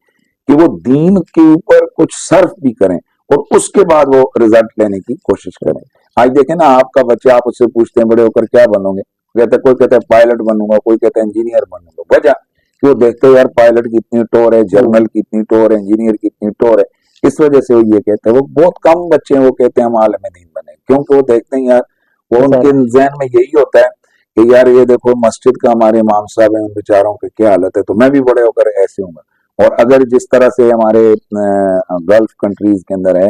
کہ وہ دین کے اوپر کچھ صرف بھی کریں اور اس کے بعد وہ رزلٹ لینے کی کوشش کریں۔ آج دیکھیں نا آپ کا بچہ، آپ اس سے پوچھتے ہیں بڑے ہو کر کیا بنو گے، کوئی کہتا ہے پائلٹ بنوں گا، کوئی کہتا ہے انجینئر بنوں گا۔ وجہ کہ وہ دیکھتے ہیں یار پائلٹ کی اتنی ٹور ہے، جرنل کی اتنی ٹور ہے، انجینئر کی اتنی ٹور ہے، اس وجہ سے وہ یہ کہتے ہیں۔ وہ بہت کم بچے ہیں وہ کہتے ہیں ہم عالم دین بنے، کیونکہ وہ دیکھتے ہیں یار، وہ ان کے ذہن میں یہی ہوتا ہے کہ یار یہ دیکھو مسجد کا ہمارے امام صاحب ہیں، ان بیچاروں کی کیا حالت ہے، تو میں بھی بڑے ہو کر ایسے ہوں گا۔ اور اگر جس طرح سے ہمارے گلف کنٹریز کے اندر ہے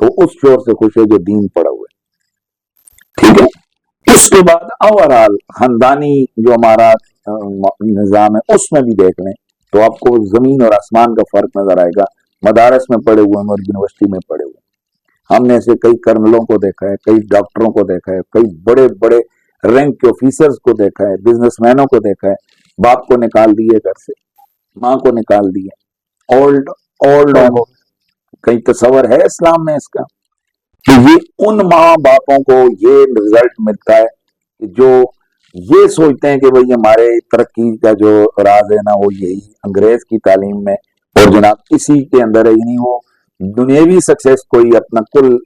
تو اس شور سے خوش ہے جو دین پڑا ہوا ہے، ٹھیک ہے۔ اس کے بعد اوورال خاندانی جو ہمارا نظام ہے اس میں بھی دیکھ لیں تو آپ کو زمین اور آسمان کا فرق نظر آئے گا۔ مدارس میں پڑھے ہوئے ہیں اور یونیورسٹی میں پڑھے ہوئے ہیں، ہم نے ایسے کئی کرنلوں کو دیکھا ہے، کئی ڈاکٹروں کو دیکھا ہے، کئی بڑے بڑے رینک کے آفیسرز کو دیکھا ہے، بزنس مینوں کو دیکھا ہے، باپ کو نکال دیے گھر سے، ماں کو نکال دیے، اولڈ کئی تصور ہے اسلام میں اس کا کہ یہ ان ماں باپوں کو یہ رزلٹ ملتا ہے کہ جو یہ سوچتے ہیں کہ بھئی ہمارے ترقی کا جو راز ہے نا وہ یہی انگریز کی تعلیم میں اور جناب اسی کے اندر ہے، یعنی وہ دنیاوی سکسیس کو ہی اپنا کل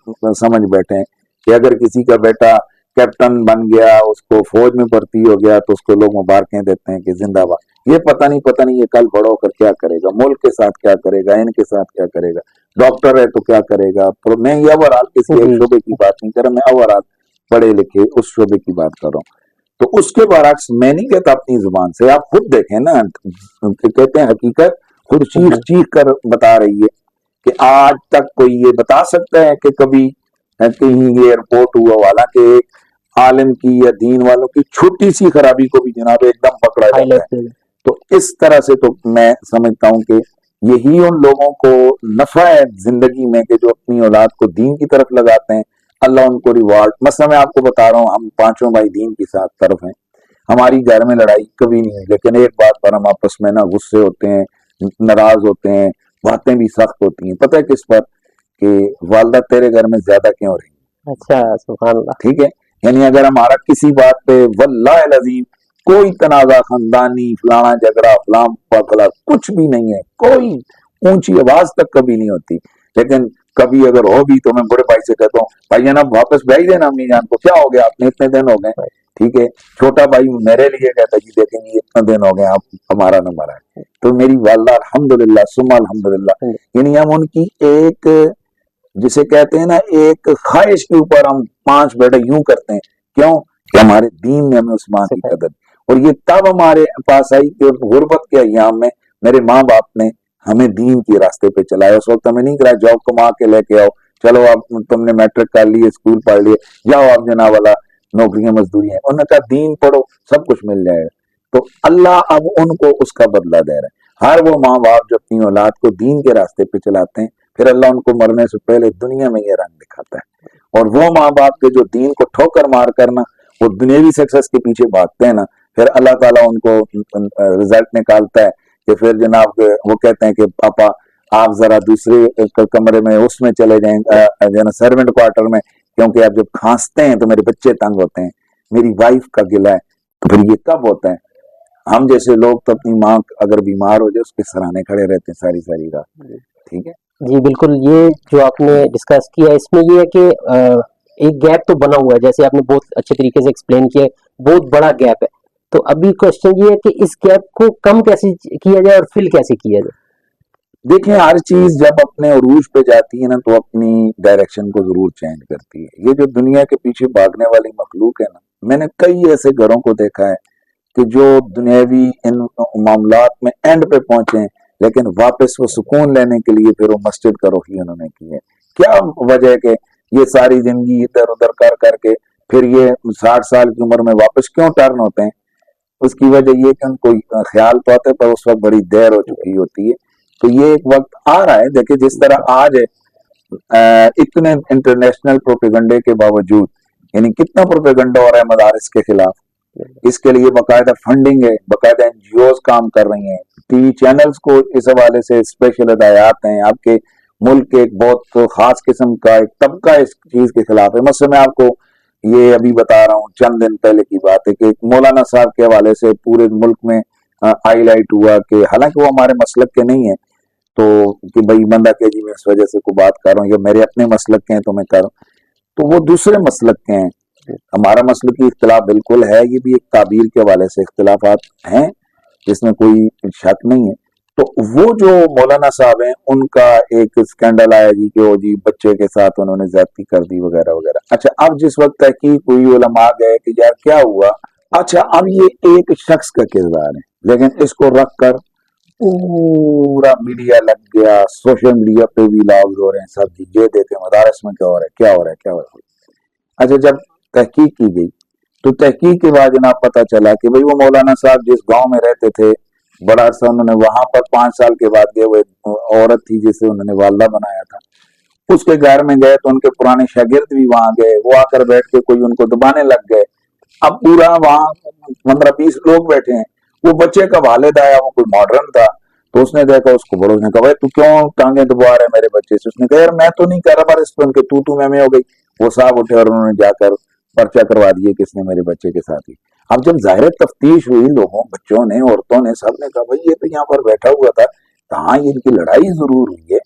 سمجھ بیٹھے ہیں کہ اگر کسی کا بیٹا کیپٹن بن گیا، اس کو فوج میں بھرتی ہو گیا تو اس کو لوگ مبارکیں دیتے ہیں کہ زندہ باد۔ یہ پتہ نہیں یہ کل بڑا ہو کر کیا کرے گا، ملک کے ساتھ کیا کرے گا، ان کے ساتھ کیا کرے گا، ڈاکٹر ہے تو کیا کرے گا۔ میں یہ اوورال کسی ایک شعبے کی بات نہیں کر رہا، میں اوورال پڑھے لکھے اس شعبے کی بات کر رہا ہوں۔ تو اس کے برعکس میں نہیں کہتا اپنی زبان سے، آپ خود دیکھیں نا، کہتے ہیں حقیقت خود چیخ چیخ کر بتا رہی ہے کہ آج تک کوئی یہ بتا سکتا ہے کہ کبھی کہیں یہ رپورٹ ہوا، حالانکہ ایک عالم کی یا دین والوں کی چھوٹی سی خرابی کو بھی جناب ایک دم پکڑا جاتا ہے۔ تو اس طرح سے تو میں سمجھتا ہوں کہ یہی ان لوگوں کو نفع ہے زندگی میں کہ جو اپنی اولاد کو دین کی طرف لگاتے ہیں، اللہ ان کو ریوارڈ۔ مثلا میں آپ کو بتا رہا ہوں، ہم پانچوں بھائی دین کی ساتھ طرف ہیں، ہماری گھر میں لڑائی کبھی نہیں ہوئی، لیکن ایک بات پر ہم آپس میں نا غصے ہوتے ہیں، ناراض ہوتے ہیں، باتیں بھی سخت ہوتی ہیں۔ پتہ ہے کس پر؟ کہ والدہ تیرے گھر میں زیادہ کیوں رہی؟ اچھا سبحان اللہ، ٹھیک ہے، یعنی اگر ہمارا کسی بات پہ واللہ العظیم کوئی تنازع خاندانی فلانا جھگڑا فلان پکڑا کچھ بھی نہیں ہے، کوئی اونچی آواز تک کبھی نہیں ہوتی، لیکن کبھی اگر ہو بھی تو میں بڑے بھائی سے کہتا ہوں بھائی جناب واپس بھیج دینا امی جان کو، کیا ہو گیا آپ نے اتنے دن ہو گئے، ٹھیک ہے۔ چھوٹا بھائی میرے لیے کہتا جی دیکھیں گے اتنے دن ہو گئے آپ ہمارا نمبر ہے، تو میری والدہ الحمدللہ ثم الحمدللہ، یعنی ہم ان کی ایک جسے کہتے ہیں نا ایک خواہش کے اوپر ہم 5 بیٹے یوں کرتے ہیں، کیوں کہ ہمارے دین نے ہمیں اس ماں کی قدر، اور یہ تب ہمارے پاس آئی کہ غربت کے ایام میں میرے ماں باپ نے ہمیں دین کی راستے پہ چلایا۔ اس وقت ہمیں نہیں کرایا جاؤ کما کے لے کے آؤ، چلو اب تم نے میٹرک کر لیے، اسکول پڑھ لیے، جاؤ آپ جناب والا نوکریاں مزدوریاں، انہوں نے کہا دین پڑھو سب کچھ مل جائے گا۔ تو اللہ اب ان کو اس کا بدلہ دے رہا ہے۔ ہر وہ ماں باپ جو اپنی اولاد کو دین کے راستے پہ چلاتے ہیں، پھر اللہ ان کو مرنے سے پہلے دنیا میں یہ رنگ دکھاتا ہے۔ اور وہ ماں باپ کے جو دین کو ٹھوکر مار کرنا وہ دنیاوی سکسیس کے پیچھے بھاگتے ہیں نا، پھر اللہ تعالیٰ ان کو رزلٹ نکالتا ہے کہ پھر جناب وہ کہتے ہیں کہ پاپا آپ ذرا دوسرے کمرے میں اس میں چلے جائیں سروینٹ کوارٹر میں، کیونکہ آپ جب کھانستے ہیں تو میرے بچے تنگ ہوتے ہیں، میری وائف کا گلہ ہے۔ تو پھر یہ کب ہوتا ہے؟ ہم جیسے لوگ تو اپنی ماں اگر بیمار ہو جائے اس کے سرانے کھڑے رہتے ہیں ساری ساری رات، ٹھیک ہے۔ جی بالکل، یہ جو آپ نے ڈسکس کیا اس میں یہ ہے کہ ایک گیپ تو بنا ہوا ہے، جیسے آپ نے بہت اچھے طریقے سے ایکسپلین کیا، بہت بڑا گیپ ہے۔ تو ابھی کوشچن یہ ہے کہ اس گیپ کو کم کیسے کیا جائے اور فل کیسے کیا جائے؟ دیکھیں ہر چیز جب اپنے عروج پہ جاتی ہے نا تو اپنی ڈائریکشن کو ضرور چینج کرتی ہے۔ یہ جو دنیا کے پیچھے بھاگنے والی مخلوق ہے نا، میں نے کئی ایسے گھروں کو دیکھا ہے کہ جو دنیاوی ان معاملات میں اینڈ پہ پہنچے ہیں، لیکن واپس وہ سکون لینے کے لیے پھر وہ مسجد کا رخ ہی انہوں نے کی ہے۔ کیا وجہ ہے کہ یہ ساری زندگی ادھر ادھر کر کر کے پھر یہ 60 سال کی عمر میں واپس کیوں ٹرن ہوتے ہیں؟ اس کی وجہ یہ کہ ان کو خیال تو آتا ہے پر اس وقت بڑی دیر ہو چکی ہوتی ہے۔ تو یہ ایک وقت آ رہا ہے، دیکھیں جس طرح آج اتنے انٹرنیشنل پروپیگنڈے کے باوجود یعنی کتنا پروپیگنڈا ہو رہا ہے مدارس کے خلاف، اس کے لیے باقاعدہ فنڈنگ ہے، باقاعدہ NGOs کام کر رہی ہیں، ٹی وی چینلز کو اس حوالے سے اسپیشل ہدایات ہیں۔ آپ کے ملک کے ایک بہت خاص قسم کا ایک طبقہ اس چیز کے خلاف ہے۔ مثلا میں آپ کو یہ ابھی بتا رہا ہوں، چند دن پہلے کی بات ہے کہ مولانا صاحب کے حوالے سے پورے ملک میں ہائی لائٹ ہوا کہ حالانکہ وہ ہمارے مسلک کے نہیں ہیں، تو کہ بھائی بندہ کہ جی میں اس وجہ سے کوئی بات کر رہا ہوں یا میرے اپنے مسلک کے ہیں تو میں کر رہا ہوں، تو وہ دوسرے مسلک کے ہیں۔ ہمارا مسلکی اختلاف بالکل ہے، یہ بھی ایک تعبیر کے حوالے سے اختلافات ہیں جس میں کوئی شک نہیں ہے۔ تو وہ جو مولانا صاحب ہیں ان کا ایک اسکینڈل آیا جی کہ وہ جی بچے کے ساتھ انہوں نے زیادتی کر دی وغیرہ وغیرہ۔ اچھا اب جس وقت تحقیق ہوئی علماء گئے کہ یار کیا ہوا، اچھا اب یہ ایک شخص کا کردار ہے، لیکن اس کو رکھ کر پورا میڈیا لگ گیا، سوشل میڈیا پہ بھی لاگ ہو رہے ہیں سب، جی یہ دیکھیں مدارس میں کیا ہو رہا ہے، کیا ہو رہا ہے، کیا ہو رہا ہے۔ اچھا جب تحقیق کی گئی تو تحقیق کے بعد جناب پتہ چلا کہ بھئی وہ مولانا صاحب جس گاؤں میں رہتے تھے، بڑا عرصہ انہوں نے وہاں پر 5 سال کے بعد گئے، وہ ایک عورت تھی جسے انہوں نے والدہ بنایا تھا، اس کے گھر میں گئے تو ان کے پرانے شاگرد بھی وہاں گئے، وہ آ کر بیٹھ کے کوئی ان کو دبانے لگ گئے۔ اب پورا وہاں 15-20 لوگ بیٹھے ہیں، وہ بچے کا والد آیا، وہ کوئی ماڈرن تھا، تو اس نے دیکھا، اس کو بڑوں نے کہا بھائی تو کیوں ٹانگیں دبا رہے میرے بچے سے؟ اس نے کہا یار میں تو نہیں کر رہا، پر اس پہ ان کے تو میں ہو گئی۔ وہ صاحب اٹھے اور انہوں نے جا کر پرچہ کروا دیے کس نے میرے بچے کے ساتھ ہی۔ اب جب ظاہر تفتیش ہوئی، لوگوں بچوں نے عورتوں نے سب نے کہا بھائی یہ تو یہاں پر بیٹھا ہوا تھا، کہاں یہ ان کی لڑائی ضرور ہوئی ہے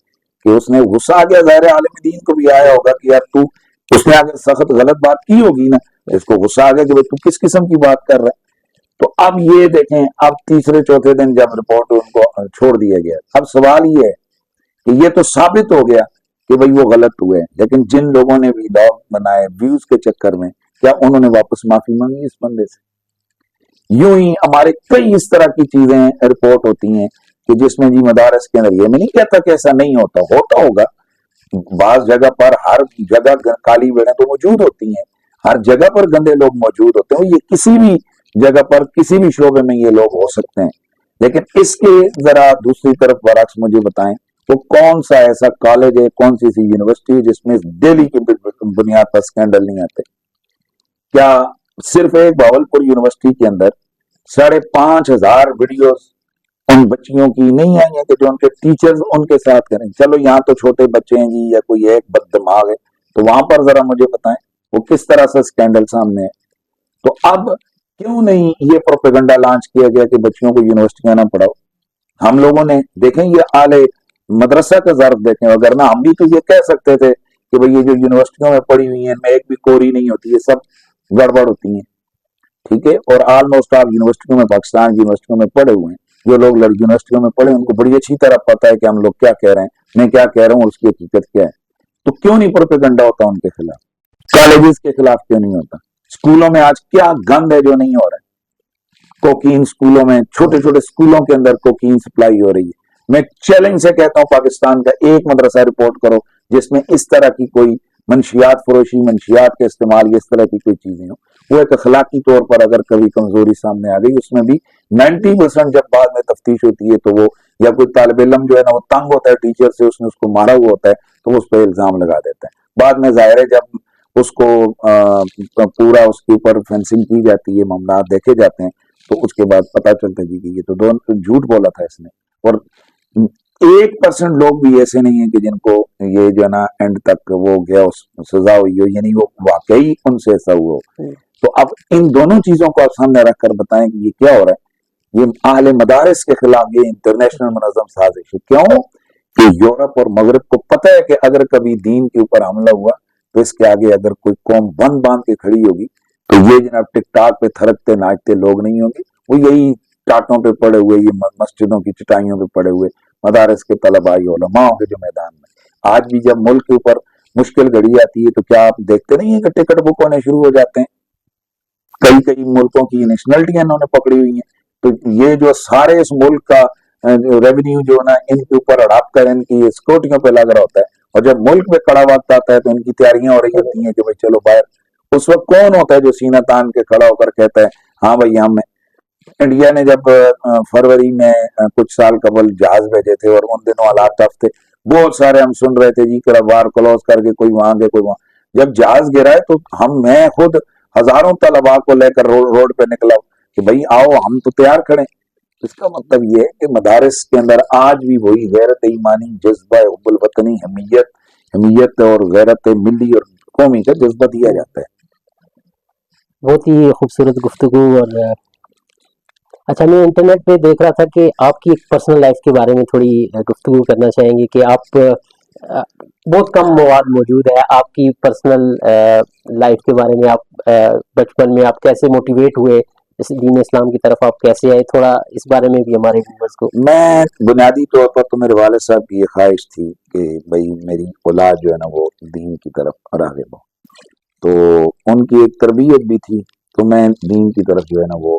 کہ اس نے غصہ آ گیا، ظاہر عالم دین کو بھی آیا ہوگا کہ یار تو، اس نے اگر سخت غلط بات کی ہوگی نا، اس کو غصہ آ گیا کہ بھائی تو کس قسم کی بات کر رہا ہے۔ تو اب یہ دیکھیں، اب تیسرے چوتھے دن جب رپورٹ ان کو چھوڑ دیا گیا، اب سوال یہ ہے کہ یہ تو ثابت ہو گیا کہ بھئی وہ غلط ہوئے، لیکن جن لوگوں نے بھی لاگ بنائے ویوز کے چکر میں، کیا انہوں نے واپس معافی مانگی اس بندے سے؟ یوں ہی ہمارے کئی اس طرح کی چیزیں رپورٹ ہوتی ہیں کہ جس میں جی مدارس کے اندر، یہ میں نہیں کہتا کہ ایسا نہیں ہوتا، ہوتا ہوگا، بعض جگہ پر ہر جگہ کالی بیڑیں تو موجود ہوتی ہیں، ہر جگہ پر گندے لوگ موجود ہوتے ہیں، یہ کسی بھی جگہ پر کسی بھی شعبے میں یہ لوگ ہو سکتے ہیں، لیکن اس کے ذرا دوسری طرف برعکس مجھے بتائیں، وہ کون سا ایسا کالج ہے، کون سی یونیورسٹی ہے جس میں ڈیلی کی بنیاد پر سکینڈل نہیں آتے؟ کیا صرف ایک بہاولپور یونیورسٹی کے اندر 5,500 ویڈیوز ان بچیوں کی نہیں آئی ہیں کہ جو ان کے ٹیچرز ان کے ساتھ کریں؟ چلو یہاں تو چھوٹے بچے ہیں جی، یا کوئی ایک بد دماغ ہے، تو وہاں پر ذرا مجھے بتائیں وہ کس طرح سے سکینڈل سامنے ہے۔ تو اب کیوں نہیں یہ پروپیگنڈا لانچ کیا گیا کہ بچیوں کو یونیورسٹیاں نہ پڑھاؤ؟ ہم لوگوں نے دیکھیں یہ اعلی مدرسہ کا ظرف دیکھیں، اگر نہ ہم بھی تو یہ کہہ سکتے تھے کہ بھئی یہ جو یونیورسٹیوں میں پڑھی ہوئی ہیں ان میں ایک بھی کوری نہیں ہوتی، یہ سب گڑبڑ ہوتی ہیں، ٹھیک ہے؟ اور آلموسٹ آپ یونیورسٹیوں میں، پاکستان کی یونیورسٹیوں میں پڑھے ہوئے ہیں، جو لوگ یونیورسٹیوں میں پڑھے ان کو بڑی اچھی طرح پتا ہے کہ ہم لوگ کیا کہہ رہے ہیں، میں کیا کہہ رہا ہوں اور اس کی حقیقت کیا ہے۔ تو کیوں نہیں پروپیگنڈا ہوتا ان کے خلاف؟ کالجز کے خلاف کیوں نہیں ہوتا؟ اسکولوں میں آج کیا گند ہے جو نہیں ہو رہا ہے؟ کوکین اسکولوں میں، چھوٹے چھوٹے اسکولوں کے اندر کوکین سپلائی ہو رہی ہے۔ میں چیلنج سے کہتا ہوں پاکستان کا ایک مدرسہ رپورٹ کرو جس میں اس طرح کی کوئی منشیات فروشی، منشیات کے استعمال، اس طرح کی کوئی چیزیں ہوں۔ وہ ایک اخلاقی طور پر اگر کبھی کمزوری سامنے آ گئی، اس میں بھی 90% جب بعد میں تفتیش ہوتی ہے تو وہ، یا کوئی طالب علم جو ہے نا وہ تنگ ہوتا ہے ٹیچر سے، اس نے اس کو مارا ہوا ہوتا ہے تو وہ اس پہ الزام لگا دیتا ہے، بعد میں ظاہر ہے جب اس کو پورا اس کے اوپر فینسنگ کی جاتی ہے، معاملات دیکھے جاتے ہیں، تو اس کے بعد پتا چلتا ہے کہ یہ تو دونوں جھوٹ بولا تھا اس نے۔ اور 1% لوگ بھی ایسے نہیں ہیں کہ جن کو یہ جو ہے نا اینڈ تک وہ گیا سزا ہوئی ہو، یعنی وہ واقعی ان سے ایسا ہوا ہو۔ تو اب ان دونوں چیزوں کو آپ سامنے رکھ کر بتائیں کہ یہ کیا ہو رہا ہے۔ یہ اہل مدارس کے خلاف یہ انٹرنیشنل منظم سازش ہے، کیوں کہ یورپ اور مغرب کو پتہ ہے کہ اگر کبھی دین کے اوپر حملہ ہوا تو اس کے آگے اگر کوئی قوم بند باندھ کے کھڑی ہوگی تو یہ جناب ٹک ٹاک پہ تھرکتے ناچتے لوگ نہیں ہوں گے، وہ یہی ٹاٹوں پہ پڑے ہوئے، یہ مسجدوں کی چٹائیوں پہ پڑے ہوئے مدارس کے طلباء علماء ہوں گے جو میدان میں۔ آج بھی جب ملک کے اوپر مشکل گھڑی آتی ہے تو کیا آپ دیکھتے نہیں ہیں کہ ٹکٹ بک ہونے شروع ہو جاتے ہیں؟ کئی کئی ملکوں کی نیشنلٹیاں انہوں نے پکڑی ہوئی ہیں، تو یہ جو سارے اس ملک کا ریونیو جو نا ان کے اوپر ہڑپ کر ان کی سکیورٹیوں پہ لگ رہا ہوتا ہے، اور جب ملک میں کڑا وقت آتا ہے تو ان کی تیاریاں ہو رہی ہوتی ہیں کہ بھائی چلو باہر۔ اس وقت کون ہوتا ہے جو سینہ تان کے کھڑا ہو کر کہتا ہے ہاں بھائی ہم انڈیا نے جب فروری میں کچھ سال قبل جہاز بھیجے تھے اور ان دنوں حالات ٹف تھے، بہت سارے ہم سن رہے تھے جی کہ وار کلوز کر کے کوئی وہاں گئے کوئی وہاں، جب جہاز گرا ہے تو میں خود ہزاروں طلباء کو لے کر روڈ پہ نکلا کہ بھئی آؤ ہم تو تیار کھڑے۔ اس کا مطلب یہ ہے کہ مدارس کے اندر آج بھی وہی غیرت ایمانی، جذبہ حب الوطنی، حمیت اور غیرت ملی اور قومی کا جذبہ دیا جاتا ہے۔ بہت ہی خوبصورت گفتگو۔ اور اچھا، میں انٹرنیٹ پہ دیکھ رہا تھا کہ آپ کی ایک پرسنل لائف کے بارے میں تھوڑی گفتگو کرنا چاہیں گے کہ آپ بہت کم مواد موجود ہے آپ کی پرسنل لائف کے بارے میں، آپ بچپن میں آپ کیسے موٹیویٹ ہوئے اس دین اسلام کی طرف، آپ کیسے آئے، تھوڑا اس بارے میں بھی ہمارے ویورز کو۔ میں بنیادی طور پر تو میرے والد صاحب کی یہ خواہش تھی کہ بھئی میری اولاد جو ہے نا وہ دین کی طرف راغب ہو، تو ان کی ایک تربیت بھی تھی، تو میں دین کی طرف جو ہے نا وہ